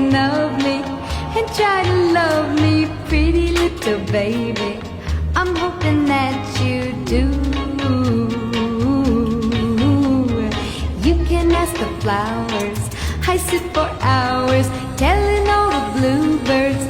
thinking of me and try to love me, pretty little baby. I'm hoping that you do. You can ask the flowers, I sit for hours telling all the bluebirds